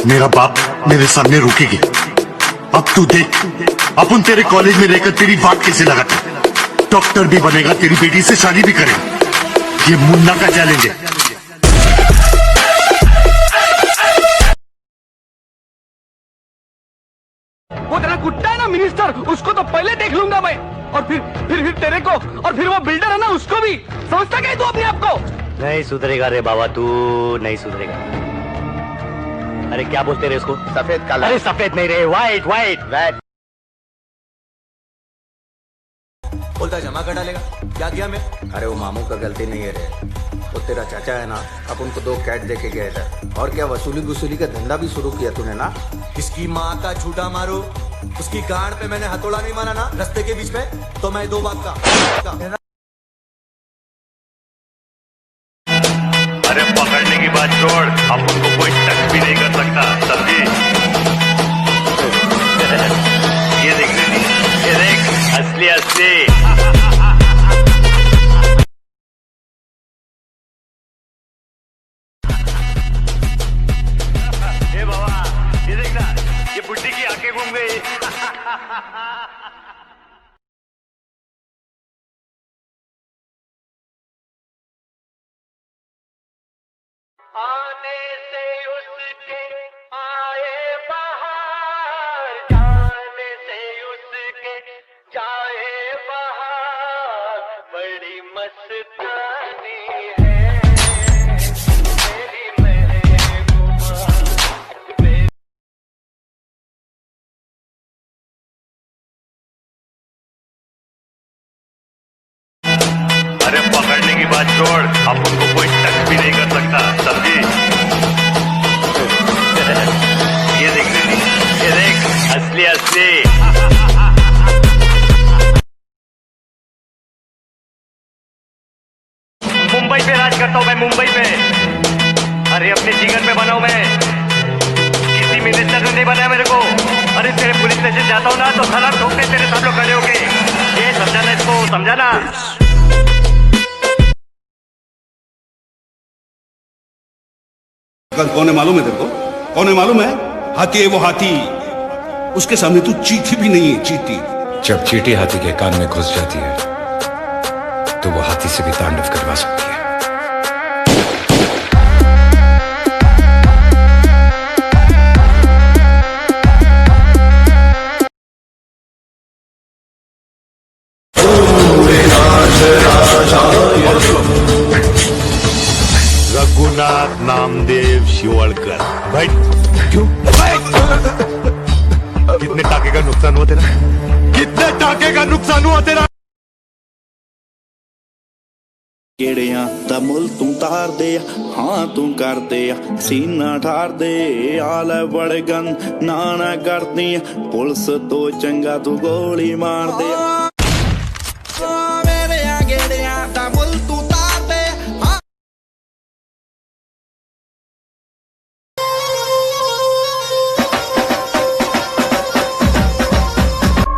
मेरा बाप मेरे सामने रुकेगी। अब तू देख, अपन तेरे कॉलेज में रहकर तेरी बात कैसे लगाता, डॉक्टर भी बनेगा, तेरी बेटी से शादी भी करेगा। ये मुन्ना का चैलेंज है। वो तेरा कुत्ता है ना मिनिस्टर, उसको तो पहले देख लूंगा मैं, और फिर तेरे को, और फिर वो बिल्डर है ना उसको भी। समझता क्या तू अपने आप को? नहीं सुधरेगा रे बाबा, तू नहीं सुधरेगा। अरे क्या बोलते रे इसको? सफेद काला। अरे सफेद नहीं रे, वाइट वाइट वाइट। बोलता जमा कर डालेगा, क्या किया मैं? अरे वो मामू का गलती नहीं है रे, वो तेरा चाचा है ना, अब उनको 2 कैट देके गए थे। और क्या वसूली का धंधा भी शुरू किया तूने ना? इसकी माँ का झूठा मारो, उसकी गांड पे मैंने हथौड़ा नहीं मारा ना रास्ते के बीच में, तो मैं 2 बात का। अरे पकड़ने की बात छोड़, अब उनको कोई टच भी नहीं कर सकता, समझी? ये देख दीदी, ये देख असली असली। ये बाबा, ये देखना, ये बुड्ढी की आंखें घूम गई। आने से उसके आए बाहर, जाने से उसके जाए बाहर, बड़ी मस्तानी है मेरी महबूबा। अरे पकड़ने की बात छोड़, अब उनको कोई टच भी नहीं कर सकता, समझी? ये देख दीदी, ये देख असली असली। मुंबई पे राज करता हूँ मैं, मुंबई पे। अरे अपने जीवन में बना हूँ मैं, किसी मिनिस्टर ने नहीं बनाया मेरे को। अरे तेरे पुलिस स्टेशन जाता हूँ ना, तो सलाम ठोकते तेरे सब लोग खड़े होके। ये समझाना इसको, समझाना। कौन है मालूम है तेरे को? कौन है मालूम है? हाथी है वो, हाथी। उसके सामने तू चींटी भी नहीं है, चींटी। जब चींटी हाथी के कान में घुस जाती है तो वो हाथी से भी तांडव करवा सकती है। रघुनाथ नामदेव शिवड़कर। भाई क्यों? कितने टाके का नुकसान हुआ तेरा? कितने टाके का नुकसान हुआ तेरा? ਕਿਹੜਿਆਂ ਦਾ ਮੁੱਲ ਤੂੰ ਤਾਰ ਦੇ, ਹਾਂ ਤੂੰ ਕਰਦੇ ਸੀਨਾ ਠਾਰ ਦੇ। ਆਲੇ ਵੜਗਨ ਨਾ ਕਰਦੀ, ਪੁਲਿਸ ਤੋਂ ਚੰਗਾ ਤੂੰ ਗੋਲੀ ਮਾਰ ਦੇ। ਮੇਰੇ ਗੇੜਿਆਂ ਦਾ ਮੁੱਲ ਤੂੰ ਤਾਰ ਦੇ।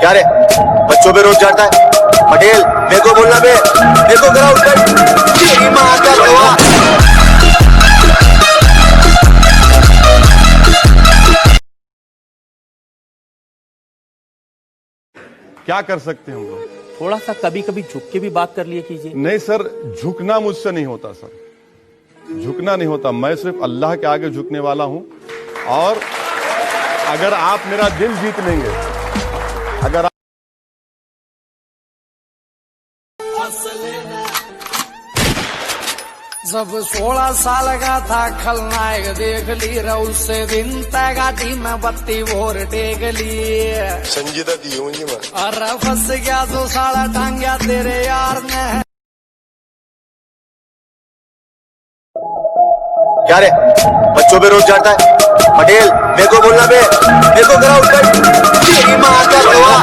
क्या रे, बच्चों पे रोज जाता है? पटेल मेरे को बोलना बे, मेरे को करा उठकर तेरी माँ का लोहा। क्या कर सकते हैं हम लोग? थोड़ा सा कभी कभी झुक के भी बात कर लिया कीजिए। नहीं सर, झुकना मुझसे नहीं होता सर, झुकना नहीं होता। मैं सिर्फ अल्लाह के आगे झुकने वाला हूं। और अगर आप मेरा दिल जीत लेंगे, अगर जब 16 साल का था खलनायक देख ली, उससे दिन तय गाड़ी में बत्ती भोर टेक ली। संजीदा दी हुई है। अरे फंस गया तो साला टांग्या तेरे यार ने। क्या रे, बच्चों पे रोज जाता है? पटेल मेरे को बोलना बे, मेरे को करा उठकर तेरी माँ का लोहा।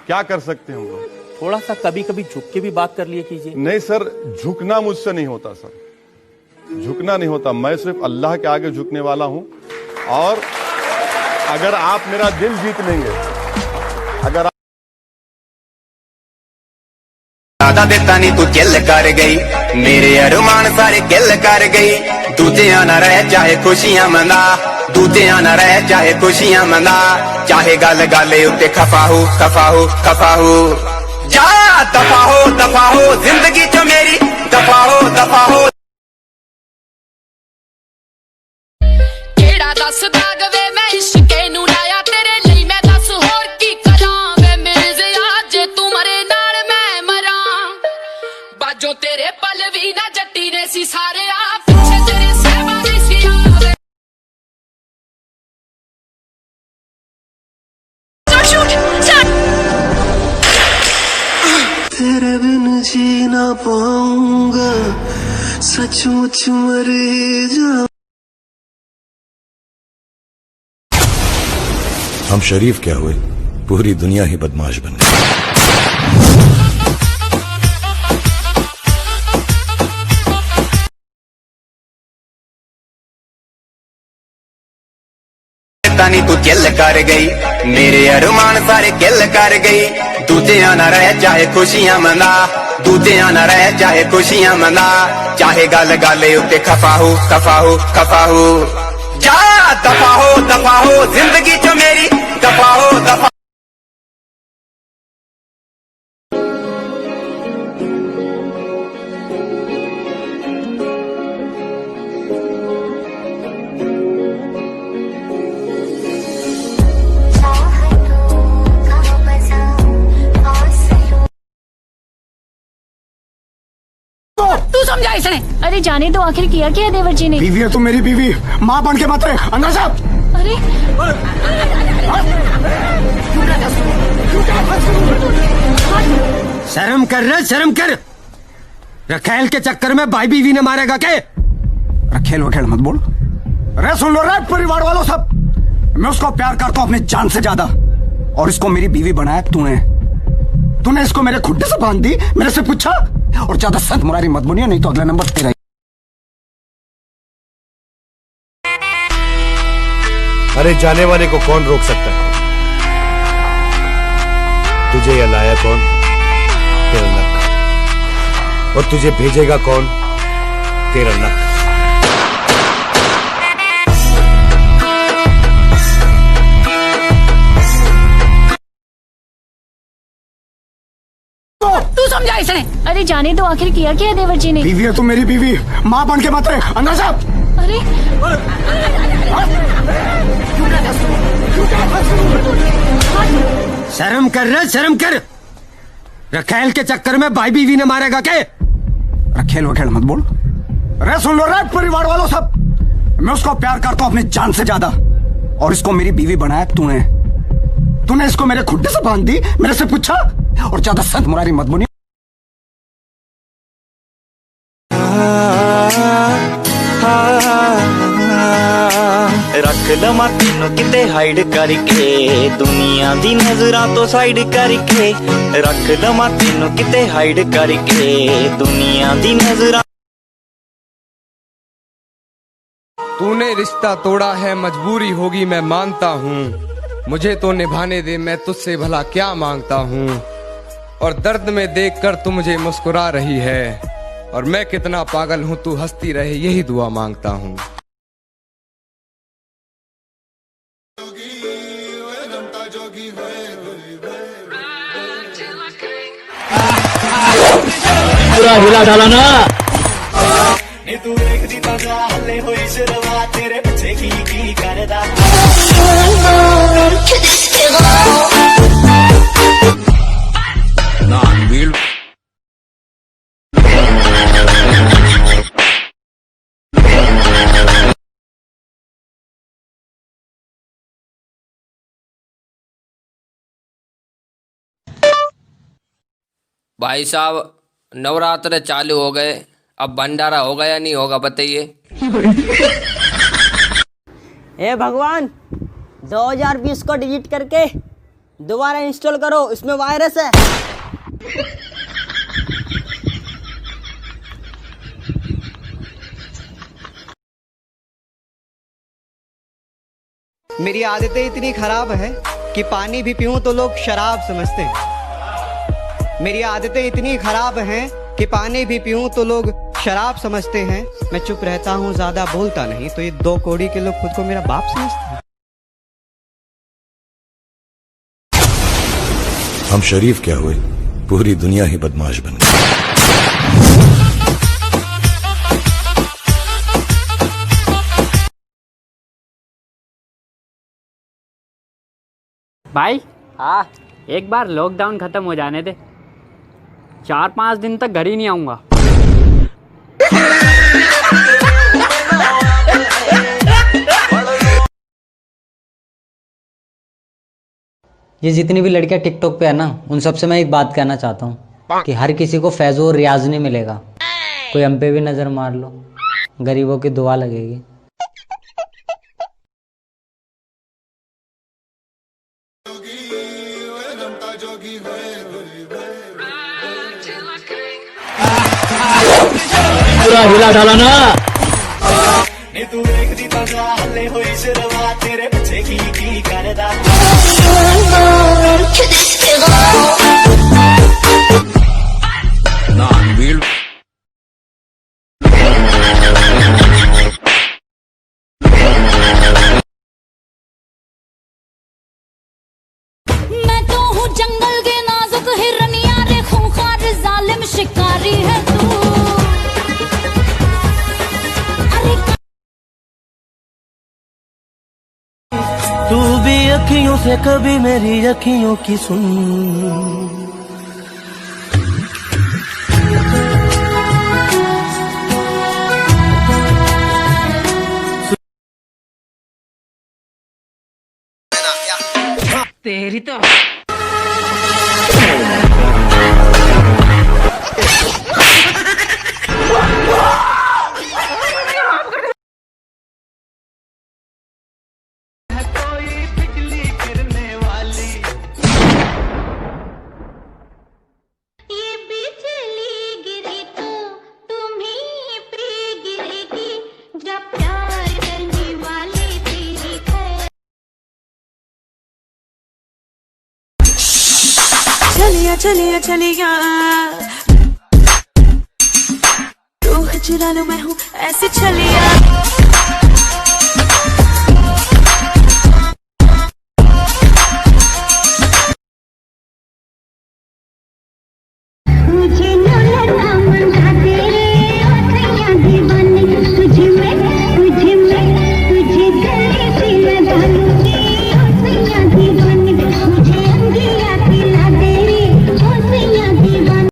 क्या कर सकते हैं हम लोग? थोड़ा सा कभी कभी झुक के भी बात कर लिया कीजिए। नहीं सर, झुकना मुझसे नहीं होता सर, झुकना नहीं होता। मैं सिर्फ अल्लाह के आगे झुकने वाला हूं। और अगर आप मेरा दिल जीत लेंगे, अगर ज्यादा देता नहीं तू किल कर गई, मेरे अरमान सारे किल कर गई। दूजिया ना रह चाहे खुशियां मना, दूजिया ना रह चाहे खुशियां मना। चाहे गल गाले उत्ते खफा हो खफा हो खफा हो। जा दफा हो जिंदगी च मेरी दफा हो। केड़ा दस दाग वे मैं इश्के नू लाया तेरे लिए, मैं दस होर की करा वे मिर्जे आज तू मरे नाल मैं मरा। बाजो तेरे पल भी ना जट्टी ने सी सारे आ पीछे तेरे सेवा दी सी आवे। तेरे बिन जी ना पाऊंगा, सचमुच मर जा। हम शरीफ क्या हुए, पूरी दुनिया ही बदमाश बन गई। नहीं तू किल कर गई, मेरे अरमान सारे किल कर गई। दूजिया ना रह चाहे खुशियां मना, दूजिया ना रह चाहे खुशियां मना। चाहे गल गाले उत्ते खफा हो खफा हो खफा हो। जा दफा हो जिंदगी च मेरी दफा हो। तू समझा इसने? अरे जाने दो, आखिर किया क्या देवर जी ने? बीवी है तो मेरी बीवी, माँ बन के मत रहे। अंदर साहब। अरे शर्म कर रहे, शर्म कर। रखेल के चक्कर में भाई बीवी ने मारेगा के? रखेल वखेल मत बोल। अरे सुन लो रे परिवार वालों सब, मैं उसको प्यार करता हूँ अपनी जान से ज्यादा, और इसको मेरी बीवी बनाया तूने इसको मेरे खुड्डे से बांध दी, मेरे से पूछा। और ज्यादा संत मुरारी मत बनियो, नहीं तो अगला नंबर तेरा। अरे जाने वाले को कौन रोक सकता है? तुझे यह लाया कौन? तेरा नक। और तुझे भेजेगा कौन? तेरा नक। तू समझा इसने? अरे जाने दो, आखिर किया क्या देवर जी ने? बीवी है तो मेरी बीवी, माँ बन के मत रहे। अंदर साहब। अरे शर्म कर रहे, शर्म कर। रखेल के चक्कर में भाई बीवी ने मारेगा के? रखेल वखेल मत बोल। अरे सुन लो रे परिवार वालों सब, मैं उसको प्यार करता हूँ अपनी जान से ज्यादा, और इसको मेरी बीवी बनाया तूने इसको मेरे खुड्डे से बांध दी, मेरे से पूछा। और ज्यादा संत मुरारी मत बनियो। रख लमा तीनों किते हाइड करके, दुनिया दी नजरां तो साइड करके। रख लमा तीनों किते हाइड करके, दुनिया दी नजरां। तूने रिश्ता तोड़ा है, मजबूरी होगी मैं मानता हूँ। मुझे तो निभाने दे, मैं तुझसे भला क्या मांगता हूँ। और दर्द में देखकर तू मुझे मुस्कुरा रही है, और मैं कितना पागल हूँ तू हंसती रहे, यही दुआ मांगता हूँ। पूरा हिला डाला ना। तू देख दी ताजा हल्ले होई शुरुआत, तेरे पीछे की करदा। भाई साहब, नवरात्र चालू हो गए, अब भंडारा होगा या नहीं होगा बताइए। हे भगवान, 2020 को डिलीट करके दोबारा इंस्टॉल करो, इसमें वायरस है। मेरी आदतें इतनी खराब है कि पानी भी पीऊं तो लोग शराब समझते हैं। मेरी आदतें इतनी खराब हैं कि पानी भी पीऊं तो लोग शराब समझते हैं। मैं चुप रहता हूं, ज्यादा बोलता नहीं, तो ये 2 कौड़ी के लोग खुद को मेरा बाप समझते हैं। हम शरीफ क्या हुए, पूरी दुनिया ही बदमाश बन गई। भाई हाँ, एक बार लॉकडाउन खत्म हो जाने दे, 4-5 दिन तक घर ही नहीं आऊंगा। ये जितनी भी लड़कियां टिकटॉक पे है ना, उन सबसे मैं एक बात कहना चाहता हूँ कि हर किसी को फैज़ और रियाज नहीं मिलेगा। कोई हम पे भी नजर मार लो, गरीबों की दुआ लगेगी। पूरा हिला डाला ना। तू देख दी तगा हल्ले होई शर्मा तेरे पीछे की करदा। मैं तो हूँ जंगल के नाजुक हिरनिया रे, खूंखार जालिम शिकारी है तू। तू भी अखियों से कभी मेरी अखियों की सुन। तेरी तो चलिया चलिया चलिया रूह चुरा लो, मैं हूँ ऐसे चलिया। मुझे नौलखा मंगा दे अखियां दीवानी, तुझे गले से लगा लूंगी अखियां दीवानी, मुझे अंगिया दिला दे अखियां दीवानी।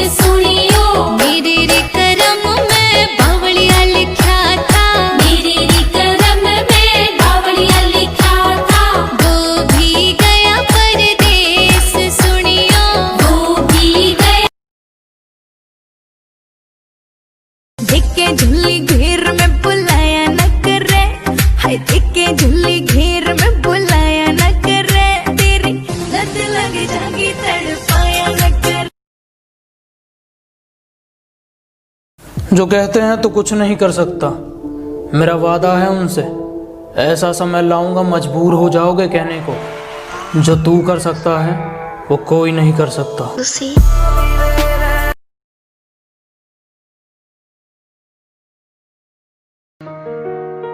सुनियो मेरे रे करम में बावलिया लिखा था, मेरे रे करम में बावलिया लिखा था। वो भी गया परदेस, सुनियो वो भी गया। देख के झुल्ली घेर में बुलाया न करे, हाय देख के झुल्ली घेर में बुलाया न करे, तेरी लत लग जाएगी तड़पाया न करे। जो कहते हैं तो कुछ नहीं कर सकता, मेरा वादा है उनसे, ऐसा समय लाऊंगा मजबूर हो जाओगे कहने को, जो तू कर सकता है वो कोई नहीं कर सकता।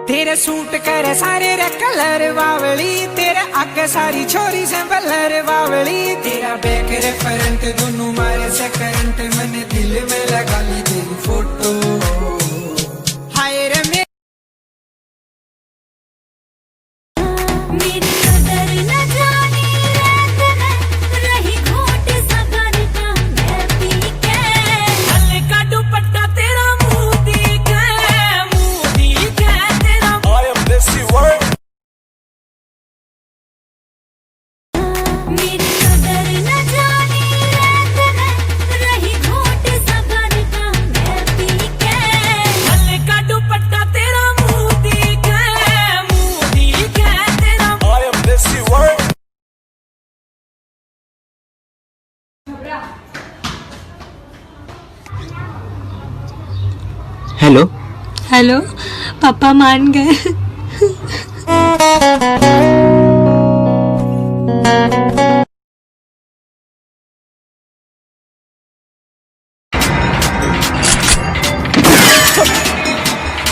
तेरे सूट करे सारे रे कलर बावली, तेरे आगे सारी छोरी से बलर बावली, तेरा बैक रे फ्रंट दोनों मारे से करंट, मैंने दिल में लगा ली तेरी फोटो। हाय रे मेरी नजर न जानी रात में रही घोट सगर का मैं पी के, हल्का दुपट्टा तेरा मुंह दिखे तेरा। I am this word। मेरी नजर न जानी रात में रही घोट सगर का मैं पी के, हल्का दुपट्टा तेरा मुंह दिखे हेलो हेलो, पापा मान गए।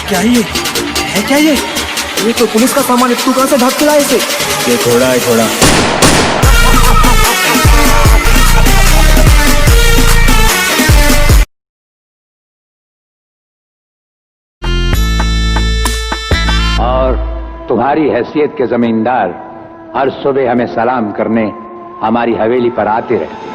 क्या ये है? क्या ये तो पुलिस का सामान है, तू कहां से ढक के लाया इसे? ये थोड़ा है थोड़ा। और तुम्हारी हैसियत के जमींदार हर सुबह हमें सलाम करने हमारी हवेली पर आते रहते हैं।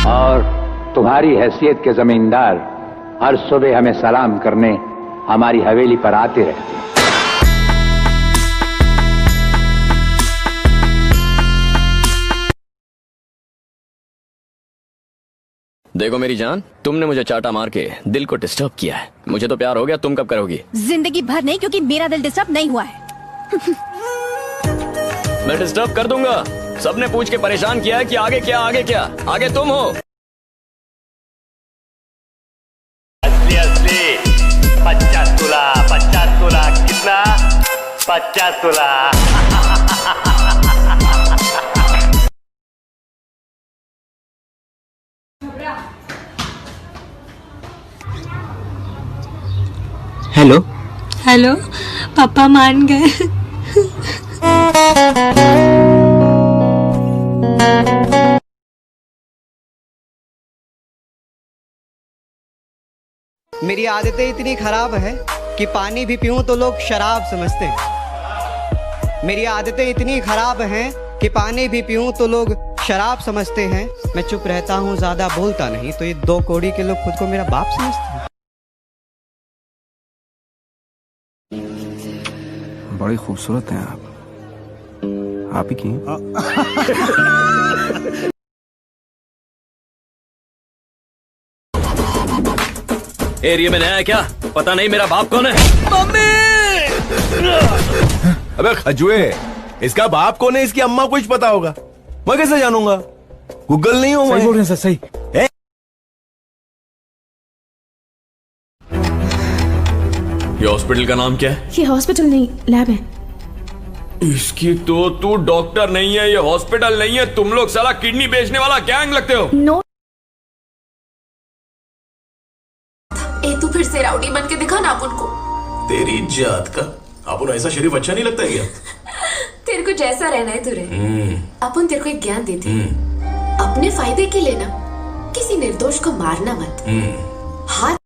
और तुम्हारी हैसियत के जमींदार हर सुबह हमें सलाम करने हमारी हवेली पर आते रहते हैं। देखो मेरी जान, तुमने मुझे चाटा मार के दिल को डिस्टर्ब किया है। मुझे तो प्यार हो गया, तुम कब करोगी? जिंदगी भर नहीं, क्योंकि मेरा दिल डिस्टर्ब नहीं हुआ है। मैं डिस्टर्ब कर दूंगा। सबने पूछ के परेशान किया है कि आगे क्या आगे क्या। आगे तुम हो। असली 50 तोला कितना? 50 तोला। हेलो हेलो, पापा मान गए। मेरी आदतें इतनी खराब है कि पानी भी पीऊं तो लोग शराब समझते हैं। मेरी आदतें इतनी खराब हैं कि पानी भी पीऊं तो लोग शराब समझते हैं। मैं चुप रहता हूं, ज्यादा बोलता नहीं, तो ये 2 कौड़ी के लोग खुद को मेरा बाप समझते हैं। बड़ी खूबसूरत हैं आप ही की। एरिया में नया है क्या? पता नहीं मेरा बाप कौन है? मम्मी! अबे खजुए, इसका बाप कौन है? इसकी अम्मा कुछ पता होगा, मैं कैसे जानूंगा? गूगल नहीं हूँ मैं। सही बोल रहे हैं सर, सही। ये हॉस्पिटल का नाम क्या है? ये हॉस्पिटल नहीं, लैब है। इसकी तो तू डॉक्टर नहीं है, ये हॉस्पिटल नहीं है। तुम लोग साला किडनी बेचने वाला गैंग लगते हो। नो। ए तू फिर से राउडी बन के दिखा ना अपन को। तेरी जात का अपन ऐसा शरीफ अच्छा नहीं लगता है क्या? तेरे को जैसा रहना है तुरे। अपन तेरे को एक ज्ञान देते हैं, अपने फायदे के लिए ना किसी निर्दोष को मारना मत। हाथ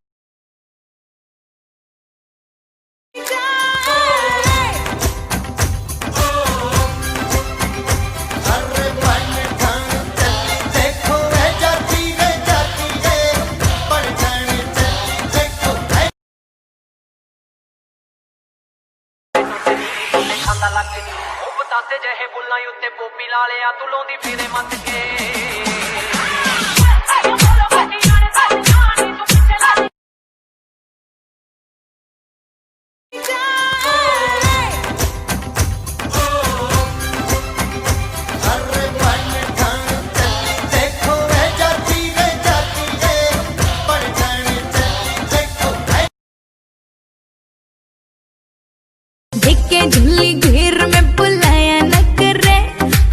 दिखे झुल्ली घेर में बुलाया न करे,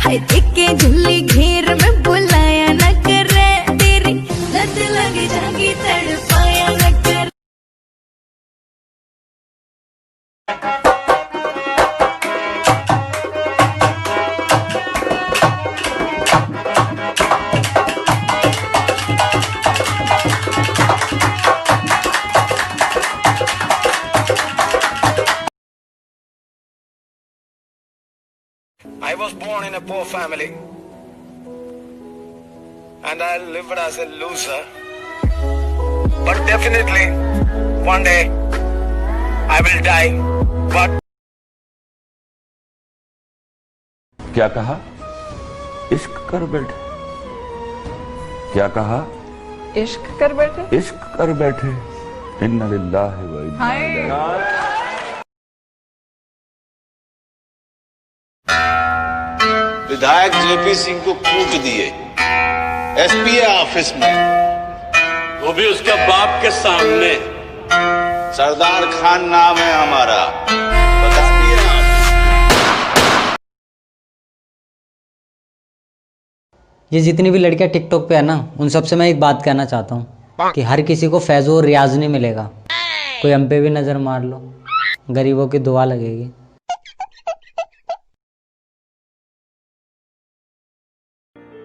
हाय दिखे झुल्ली घेर में बुलाया न करे, तेरी लत लग जाएगी तड़पाया न करे। I was born in a poor family and I lived as a loser, but definitely one day I will die. But क्या कहा? इश्क कर बैठे। क्या कहा? इश्क कर बैठे। इश्क कर बैठे। इन्ना लिल्लाहि व इन्ना इलैहि। विधायक जेपी सिंह को कूट दिए एसपी ऑफिस में, वो भी उसके बाप के सामने। सरदार खान नाम है हमारा। ये जितनी भी लड़कियां टिकटॉक पे है ना, उन सबसे मैं एक बात कहना चाहता हूँ कि हर किसी को फैज़ और रियाज नहीं मिलेगा। कोई हम पे भी नज़र मार लो, गरीबों की दुआ लगेगी।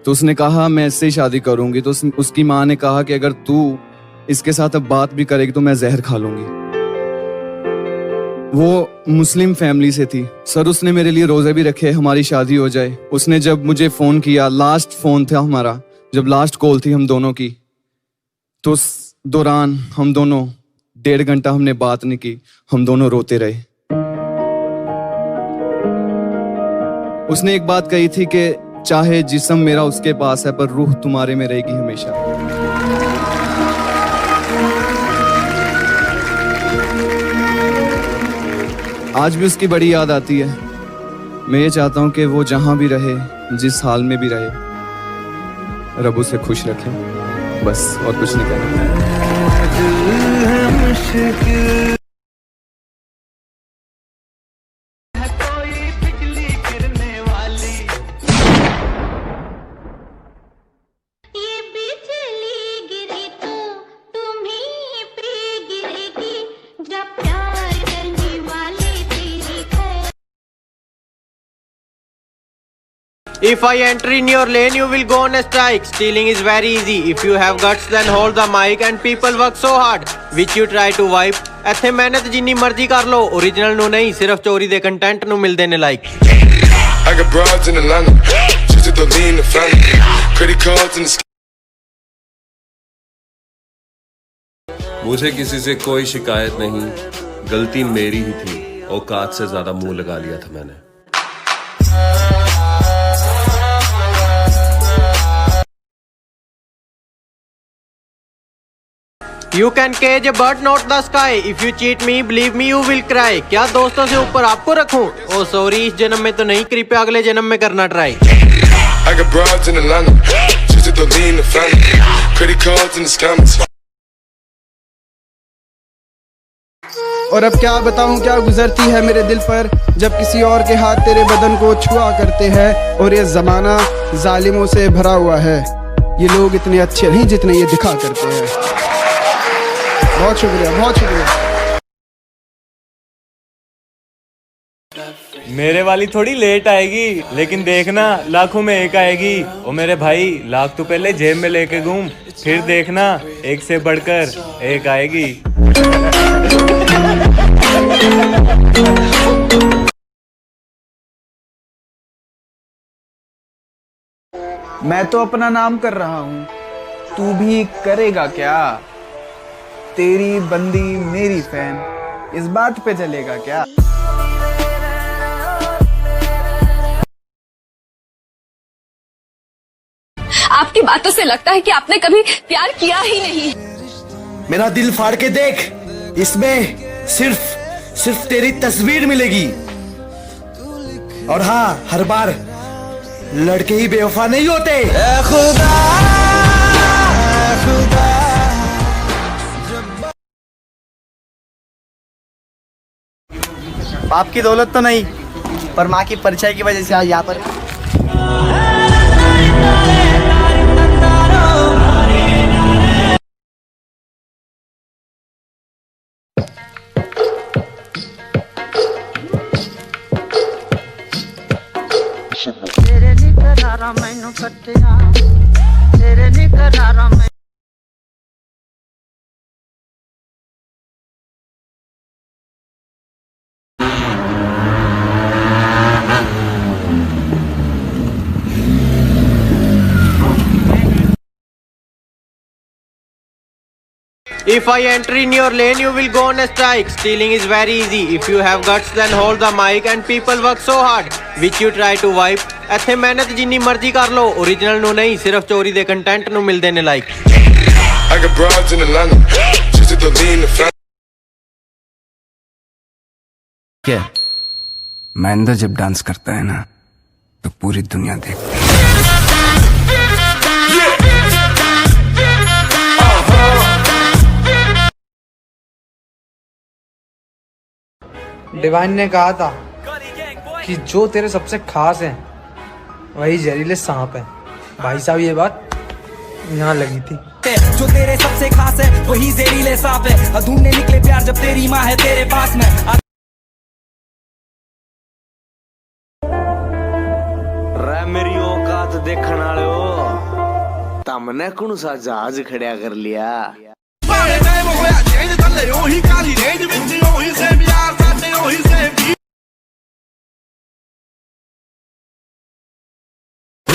तो उसने कहा मैं इससे ही शादी करूंगी। तो उसकी माँ ने कहा कि अगर तू इसके साथ अब बात भी करेगी तो मैं जहर खा लूंगी। वो मुस्लिम फैमिली से थी सर। उसने मेरे लिए रोजे भी रखे हमारी शादी हो जाए। उसने जब मुझे फोन किया, लास्ट फोन था हमारा, जब लास्ट कॉल थी हम दोनों की, तो उस दौरान हम दोनों 1.5 घंटा हमने बात नहीं की। हम दोनों रोते रहे। उसने एक बात कही थी कि चाहे जिस्म मेरा उसके पास है पर रूह तुम्हारे में रहेगी हमेशा। आज भी उसकी बड़ी याद आती है। मैं ये चाहता हूं कि वो जहां भी रहे, जिस हाल में भी रहे, रब उसे खुश रखे। बस और कुछ नहीं कहना। If I enter in your lane, you will go on a strike. Stealing is very easy. If you have guts, then hold the mic. And people work so hard, which you try to wipe. ਇੱਥੇ ਮਿਹਨਤ ਜਿੰਨੀ ਮਰਜ਼ੀ ਕਰ ਲੋ, original ਨੂੰ ਨਹੀਂ, ਸਿਰਫ ਚੋਰੀ ਦੇ ਕੰਟੈਂਟ ਨੂੰ ਮਿਲਦੇ ਨੇ like. I got broads in Atlanta, just to the lean the family, credit cards in the sky. मुझे किसी से कोई शिकायत नहीं, गलती मेरी ही थी। औकात से ज्यादा मुंह लगा लिया था मैंने। You can cage a bird, not the sky. If you cheat me, believe me, you will cry. क्या दोस्तों से ऊपर आपको रखूं? ओ सॉरी, इस जन्म में तो नहीं, कृपया अगले जन्म में करना try. I got broads in Atlanta, just to the lean the family, credit cards in the scammers. और अब क्या बताऊं क्या गुजरती है मेरे दिल पर, जब किसी और के हाथ तेरे बदन को छुआ करते हैं। और ये जमाना जालिमों से भरा हुआ है, ये लोग इतने अच्छे नहीं जितने ये दिखा करते हैं। बहुत शुक्रिया, बहुत शुक्रिया। मेरे वाली थोड़ी लेट आएगी, लेकिन देखना लाखों में एक आएगी। ओ मेरे भाई, लाख तो पहले जेब में लेके घूम, फिर देखना एक से बढ़कर एक आएगी। मैं तो अपना नाम कर रहा हूँ, तू भी करेगा क्या? तेरी बंदी मेरी फैन, इस बात पे चलेगा क्या? आपकी बातों से लगता है कि आपने कभी प्यार किया ही नहीं। मेरा दिल फाड़ के देख, इसमें सिर्फ तेरी तस्वीर मिलेगी। और हाँ, हर बार लड़के ही बेवफा नहीं होते। ऐ खुदा, खुदा। बाप की दौलत तो नहीं, पर माँ की परिचय की वजह से आज यहाँ पर। तेरे निकरारा मैनू कटिया, तेरे निकरारा मैं If I enter in your lane, you will go on a strike. Stealing is very easy. If you have guts, then hold the mic. And people work so hard, which you try to wipe. ਇੱਥੇ ਮਿਹਨਤ ਜਿੰਨੀ ਮਰਜ਼ੀ ਕਰ ਲੋ, original ਨੂੰ ਨਹੀਂ, ਸਿਰਫ ਚੋਰੀ ਦੇ ਕੰਟੈਂਟ ਨੂੰ ਮਿਲਦੇ ਨੇ like. I got broads in Atlanta, just to the lean the family. क्या? महेंद्र जब डांस करता है ना, तो पूरी दुनिया देखती है। डिवाइन ने कहा था कि जो तेरे सबसे खास हैं वही जहरीले सांप हैं। भाई साहब ये बात यहाँ लगी थी। जो तेरे सबसे खास है वही जहरीले सांप है। ढूंढने निकले प्यार जब तेरी माँ है तेरे पास में। मेरी औकात देखने वाले हो तमने कौन सा जहाज खड़ा कर लिया।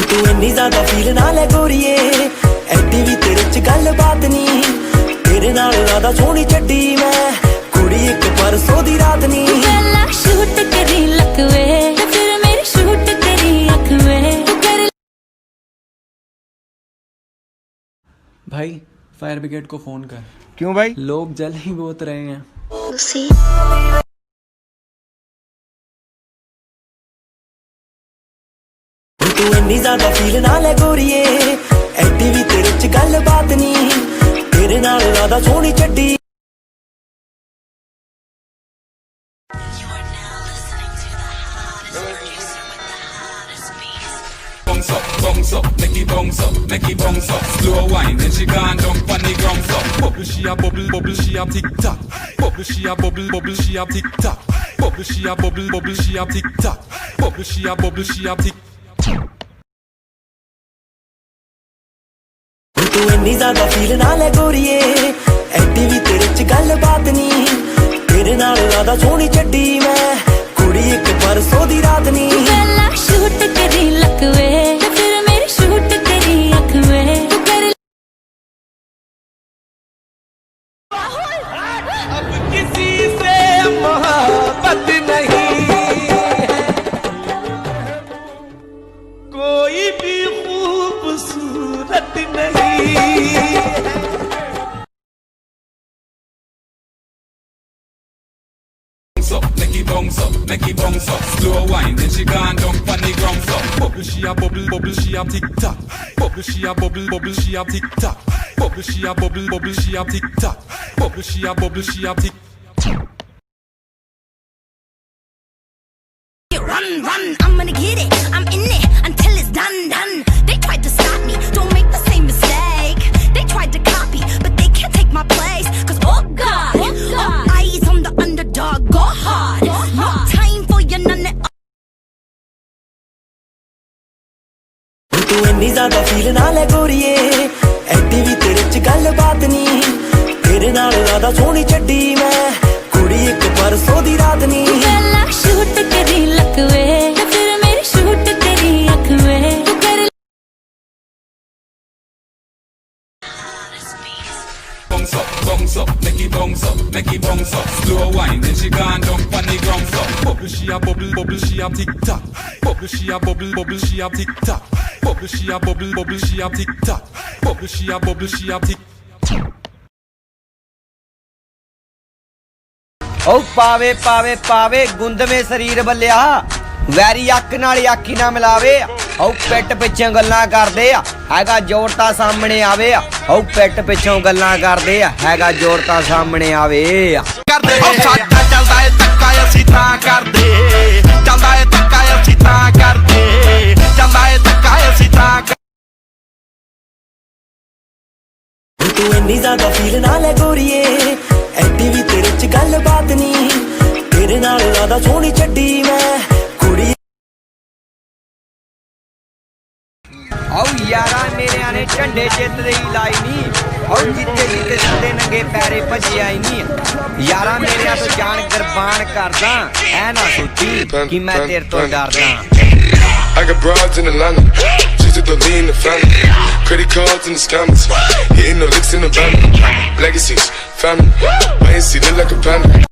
तू इन्नी ज्यादा फील ना ले गोरीए एडी भी तेरे च गल बात नहीं। तेरे नाल ज्यादा सोहनी चड्डी मैं कुड़ी एक परसों दी रात नहीं। पहला शूट करी लकवे फिर मेरी शूट तेरी अखवे। भाई फायर ब्रिगेड को फोन कर। क्यों भाई? लोग जल ही बहुत रहे हैं। तू इन्नी ज्यादा फील ना ले गोरीए एडी भी तेरे च गल बात नहीं। तेरे नाल ज्यादा सोहनी चड्डी। Bounce up, make it bounce up, make it bounce up. Slow wine, then she gone down on the ground up. Bubble, she a bubble, bubble, she a tick tock. Bubble, she a bubble, bubble, she a tick tock. Bubble, she a bubble, bubble, she a tick tock. Bubble, she a bubble, she a tick. तू इन्नी ज्यादा feel ना ले गोरीए AD भी तेरे च गल बात नहीं। तेरे नाल ज्यादा सोहनी चड्डी मैं कुड़ी एक परसों दी रात नहीं। पहला शूट करी लकवे फिर मेरी शूट तेरी अखवे। अब किसी से मोहब्बत नहीं कोई भी खूबसूरत नहीं। Make it bounce up, make it bounce up. Slow wine, then she gone down on the ground up. Bubble, she a bubble, bubble, she a tick tock. Bubble, she a bubble, bubble, she a tick tock. Bubble, she a bubble, bubble, she a tick tock. Bubble, she a bubble, she a tick. Run, run, I'm gonna get it. I'm in it until it's done, done. They tried to stop me, don't make the same mistake. They tried to copy, but they can't take my place. Cause oh God, all eyes on the underdog, go hard. No time for your none. तू इन्नी ज्यादा feel ना ले गोरीए AD भी तेरे च गल बात नहीं। तेरे नाल ज्यादा सोहनी चड्डी मैं कुड़ी एक परसों दी रात नहीं। पहला शूट करी लकवे फिर मेरी शूट तेरी अखवे। Bounce up, bounce up, make it bounce up, make it bounce up. Slow wine, then she gone down on the ground up. Bubble, she a bubble, bubble, she a tick tock. Bubble, she a bubble, bubble, she a tick tock. Bubble, she a bubble, bubble, she a tick tock. Bubble, she a bubble, she a tick. ओ पावे पावे पावे गुंद में शरीर Ballia vary अख नाल आखी ना मिलावे। ओ पिट पिछों गल्लां करदे आ हैगा जोरता सामने आवे। ओ पिट पिछों गल्लां करदे आ हैगा जोरता सामने आवे। करदे ओ साडा चलदा ए तक्का असीं तां करदे चलदा ए तक्का असीं तां करदे चलदा ए तक्का असीं तां। तू इन्नी ज्यादा फील ना ले गोरीए एडी भी तेरे च गल बात नहीं। तेरे नाल ज्यादा सोहनी चड्डी मैं कुड़ी। औ यारा मेरे आने झंडे जित दी लाई नी औ जिते जिते सदे नंगे पैरे भजे आई नी। यारा मेरे तो जान कुर्बान करदा ऐ ना सोची कि मैं तेरे तो डरदा। I got broads in Atlanta, just to lean the family. Credit cards and the scammers, hitting the licks in the van. Legacies, family, I ain't see look like a panda.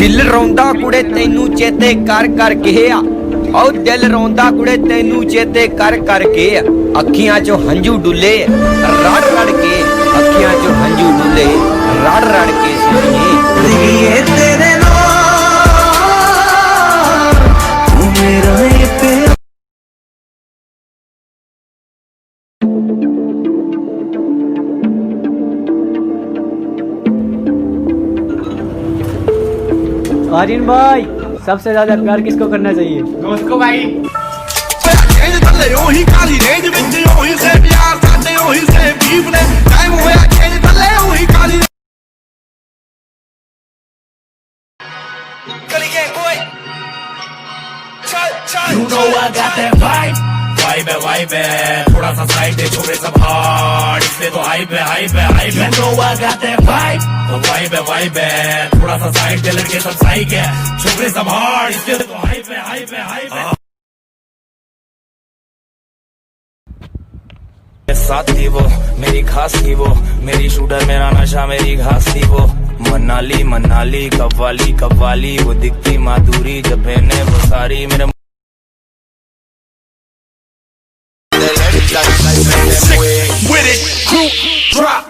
दिल रोंदा कुड़े तैनू चेते कर कर के आ औ दिल रोंदा कुड़े तैनू चेते कर कर के अखियां चो हंझू डुले रड़ रड़ के अखियां चो हंझू डुले रड़ रड़ के सोनिए तेरे आर्यन भाई, सबसे ज्यादा प्यार किसको करना चाहिए? दोस्त को भाई। You know I got that vibe. Vibe है, थोड़ा सा साइड दे, छोरे सब हार्ड, इसलिए तो हाइप है। You know I got that vibe. Vibe है, थोड़ा सा साइड दे, लड़के सब साइक है, छोरे सब हार्ड, इसलिए तो हाइप है। साथ थी वो मेरी खास थी, वो मेरी शूटर, मेरा नशा, मेरी घास थी वो। मनाली कव्वाली वो दिखती माधुरी, जब पहने वो सारी मेरे with it, group drop.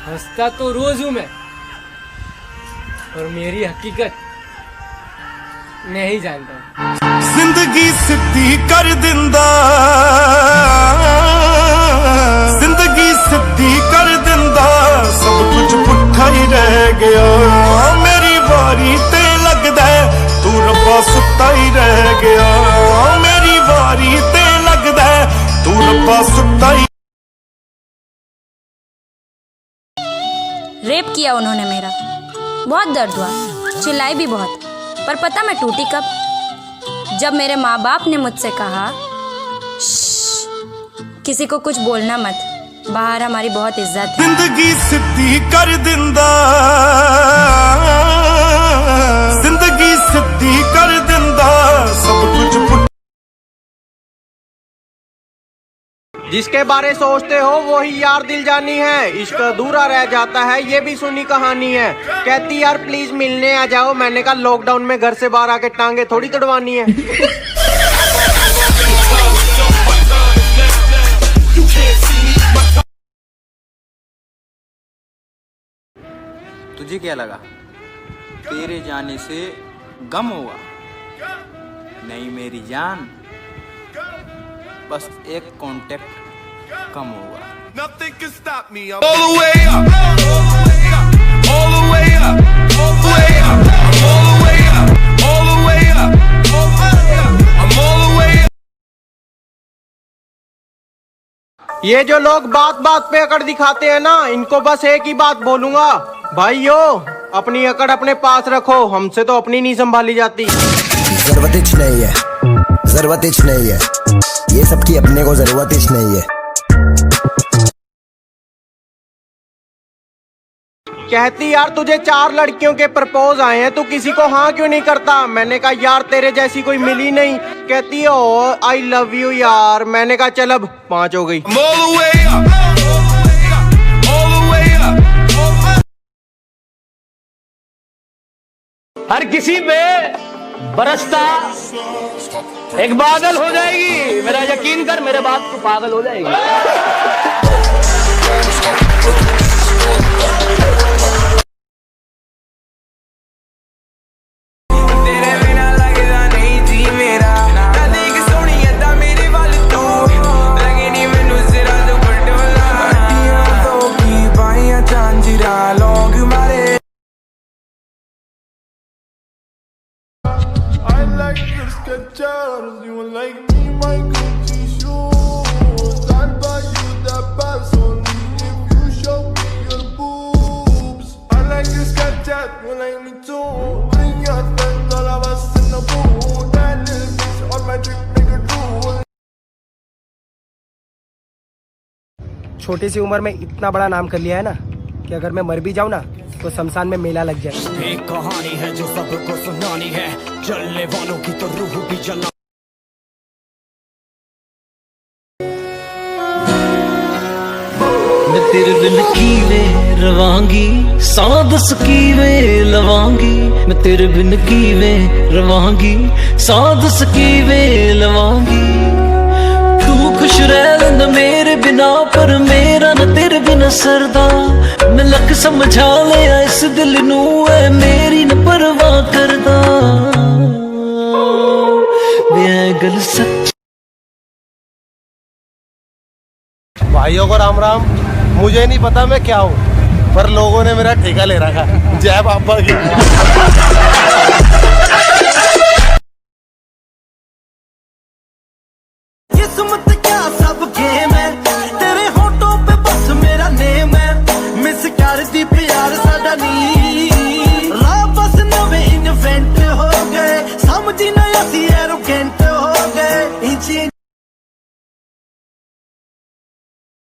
हंसता तो रोज हूं मैं, और मेरी हकीकत नहीं जानता। जिंदगी सिद्धि कर दिंदा, जिंदगी सिद्धि कर दिंदा, सब कुछ पुट्ठा ही रह गया। मेरी बारी ते लगदा तू रब्बा सुत्ता ही रह गया। मेरी बारी ते लगदा तू रब्बा सुत्ता ही। रेप किया उन्होंने मेरा, बहुत दर्द हुआ, चिल्लाई भी बहुत, पर पता मैं टूटी कब? जब मेरे माँ बाप ने मुझसे कहा किसी को कुछ बोलना मत, बाहर हमारी बहुत इज्जत है। जिंदगी सिद्धि कर दिंदा, जिंदगी सिद्धि कर दिंदा, सब कुछ। जिसके बारे सोचते हो वही यार दिल जानी है, इश्क अधूरा रह जाता है, ये भी सुनी कहानी है। कहती यार प्लीज मिलने आ जाओ, मैंने कहा लॉकडाउन में घर से बाहर आके टांगे थोड़ी तड़वानी है। तुझे क्या लगा तेरे जाने से गम हुआ? नहीं मेरी जान, बस एक कांटेक्ट कम हुआ। Nothing can stop me. I'm all the way up, all the way up, all the way up, all the way up, all the way up, all the way up, all the way up, I'm all the way up. ये जो लोग बात बात पे अकड़ दिखाते हैं ना, इनको बस एक ही बात बोलूंगा, भाइयों अपनी अकड़ अपने पास रखो, हमसे तो अपनी नहीं संभाली जाती। जरूरत ही नहीं है, जरूरत ही नहीं है, ये सबकी अपने को जरूरत ही नहीं है। कहती यार तुझे 4 लड़कियों के प्रपोज आए हैं, तू किसी को हाँ क्यों नहीं करता? मैंने कहा यार तेरे जैसी कोई मिली नहीं। कहती ओ आई लव यू यार, मैंने कहा चल अब 5 हो गई। हर किसी पे बरसता एक बादल हो जाएगी, मेरा यकीन कर, मेरे बात तो पागल हो जाएगी। You like me, my Gucci shoes. I'll buy you the best only if you show me your boobs. I like your Snapchat, you like me too. Bring your friends, all of us in the booth. That little bitch on my trip, make it true. छोटी सी उम्र में इतना बड़ा नाम कर लिया है ना कि अगर मैं मर भी जाऊं ना तो शमशान में मेला लग जाए। एक कहानी है जो सबको सुनानी है, जलने वालों की तो रूह भी जला। मैं तेरे बिन कीवे रवांगी, सादस कीवे लवांगी। मैं तेरे बिन कीवे रवांगी, सादस कीवे लवांगी। तू खुश रह न मेरे बिना, पर मेरा न तेरे बिना सरदा। मैं लख समझा लिया इस दिल नू, है मेरी न परवाह करदा। मैं गल सच। भाइयों को राम राम। मुझे नहीं पता मैं क्या हूँ, पर लोगों ने मेरा ठेका ले रखा। जय बाबा की। किस्मत क्या सब गेम है, तेरे होठों पे बस मेरा नेम है। मिस कर दी प्यार साडा नी, राह बस नवे इन्वेंट हो गए, समझी ना असी एरोगेंट हो गए।